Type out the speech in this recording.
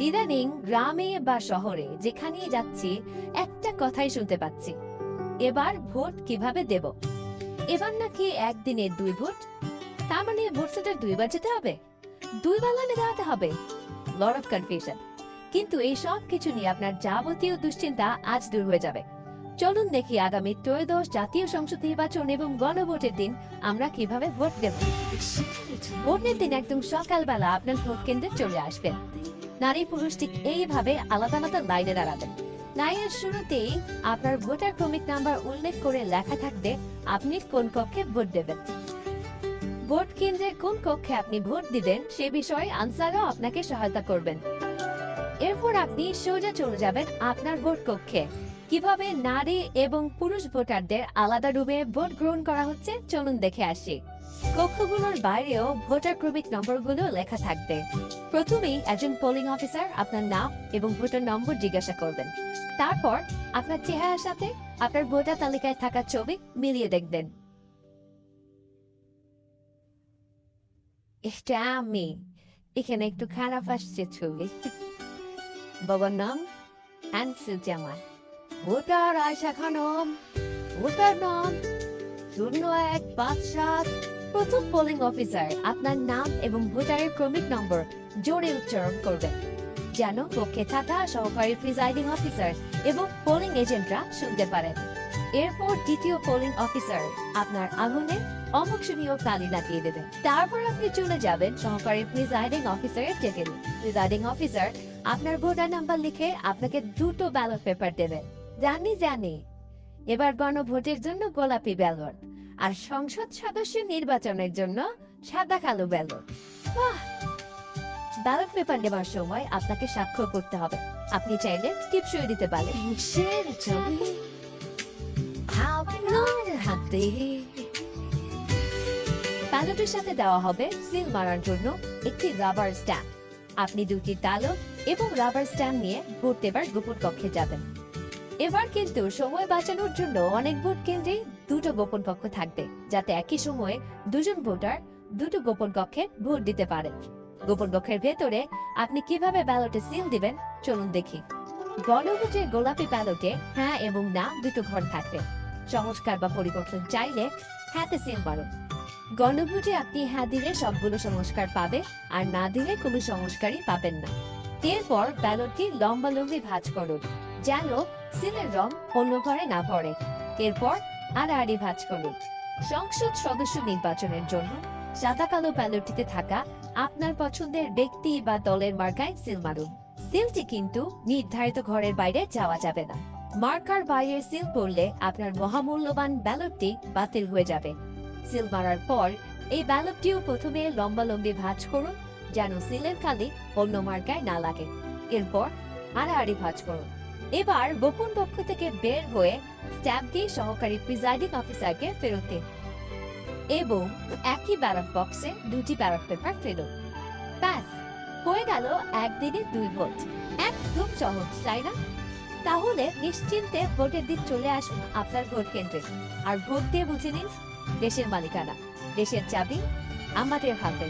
ইদানিং গ্রামে বা শহরে যেখানেই যাচ্ছি একটা কথাই শুনতে পাচ্ছি, এবার ভোট কিভাবে দেব। এবার নাকি একদিনে 2 ভোট, তার মানে ভোট সেন্টার 2বার যেতে হবে, 2বার লাইনে দাঁড়াতে হবে। Lot of confusion. কিন্তু এই সব কিছু নিয়ে আপনার যাবতীয় দুশ্চিন্তা আজ দূর হয়ে যাবে। চলুন দেখি আগামী ত্রয়োদশ জাতীয় সংসদ নির্বাচন এবং গণভোটের দিন আমরা কিভাবে ভোট দেব। ভোটের দিন একদম সকালবেলা আপনার ভোট কেন্দ্রে চলে আসবেন। নারী পুরুষ ঠিক এইভাবে আলাদা আলাদা লাইনে দাঁড়াবেন। লাইনের শুরুতেই আপনার ভোটার ক্রমিক নাম্বার উল্লেখ করে লেখা থাকবে আপনি কোন কক্ষে ভোট দেবেন। ভোট কেন্দ্রে কোন কক্ষে আপনি ভোট দিবেন সে বিষয়ে আনসারও আপনাকে সহায়তা করবেন। এরপর আপনি সোজা চলে যাবেন আপনার ভোট কক্ষে। কিভাবে নারী এবং পুরুষ ভোটারদের আলাদা রুমে ভোট গ্রহণ করা হচ্ছে চলুন দেখে আসি। কক্ষগুলোর বাইরেও ভোটার ক্রমিক নম্বরগুলো লেখা থাকবে। প্রথমেই একজন পোলিং অফিসার আপনার নাম এবং ভোটার নম্বর জিজ্ঞাসা করবেন। তারপর আপনার চেহারার সাথে আপনার ভোটার তালিকায় থাকা ছবি মিলিয়ে দেখবেন। এটা আমি, এখানে একটু খারাপ আসছে ছবি। বাবার নাম আনসুল জামান, ভোটার আয়শা খানম, ভোটার নাম 0157। প্রথম পোলিং অফিসার আপনার নাম এবং ভোটারের ক্রমিক নম্বর জোরে উচ্চারণ করবেন যেন কক্ষে থাকা সহকারী প্রিজাইডিং অফিসার এবং পোলিং এজেন্টরা শুনতে পারেন। এরপর দ্বিতীয় পোলিং অফিসার আপনার আগুনে অমুখনীয় তালি লাগিয়ে দেবেন। তারপর আপনি চলে যাবেন সহকারী প্রিজাইডিং অফিসারের টেবিলে। প্রিজাইডিং অফিসার আপনার ভোটার নাম্বার লিখে আপনাকে 2টো ব্যালট পেপার দেবেন। জানি এবার গণভোটের জন্য গোলাপি ব্যালট আর সংসদ সদস্য নির্বাচনের জন্য সাদা কালো ব্যালট। ব্যালট পেপার নেবার সময় আপনাকে স্বাক্ষর করতে হবে। আপনি চাইলে টিপ সই দিতে পারেন। ব্যালটের সাথে দেওয়া হবে সিল মারার জন্য একটি রাবার স্ট্যাম্প। আপনি 2টি তালক এবং রাবার স্ট্যাম্প নিয়ে ভোট দেবার গোপন কক্ষে যাবেন। এবার কিন্তু সময় বাঁচানোর জন্য অনেক ভোট কেন্দ্রে 2টো গোপন কক্ষ থাকবে, যাতে একই সময়ে 2জন ভোটার 2টো গোপন কক্ষে ভোট দিতে পারেন। গোপন কক্ষের ভেতরে আপনি কিভাবে ব্যালটে সিল দিবেন চলুন দেখি। গণভোটের গোলাপি ব্যালটে হ্যাঁ এবং না 2টো ঘর থাকবে। সংস্কার বা পরিবর্তন চাইলে হ্যাঁতে সিল মারুন। গণভোটে আপনি হ্যাঁ দিলে সবগুলো সংস্কার পাবে, আর না দিলে কোনো সংস্কারই পাবেন না। এরপর ব্যালটটি লম্বালম্বি ভাঁজ করুন যেন সিলের রং অন্য ঘরে না পড়ে। এরপর আড়াআড়ি ভাঁজ করুন। সংসদ সদস্য নির্বাচনের জন্য সাদা কালো ব্যালটটিতে থাকা আপনার পছন্দের ব্যক্তি বা দলের মার্কায় সিল মারুন। সিলটি কিন্তু নির্ধারিত ঘরের বাইরে যাওয়া যাবে না। মার্কার বাইরে সিল পড়লে আপনার মহামূল্যবান ব্যালটটি বাতিল হয়ে যাবে। সিল মারার পর এই ব্যালটটিও প্রথমে লম্বালম্বি ভাঁজ করুন যেন সিলের কালি অন্য মার্কায় না লাগে। এরপর আড়াআড়ি ভাঁজ করুন। এবার গোপন কক্ষ থেকে বের হয়ে স্ট্যাম্প দিয়ে সহকারী প্রিজাইডিং অফিসারকে ফেরত দিন এবং একই ব্যালট বক্সে 2টি ব্যালট পেপার ফেলুন। ব্যাস হয়ে গেল একদিনে 2 ভোট। একদম সহজ, তাই না? তাহলে নিশ্চিন্তে ভোটের দিন চলে আসুন আপনার ভোট কেন্দ্রে আর ভোট দিয়ে বুঝে নিন দেশের মালিকানা, দেশের চাবি আমাদের হাতে।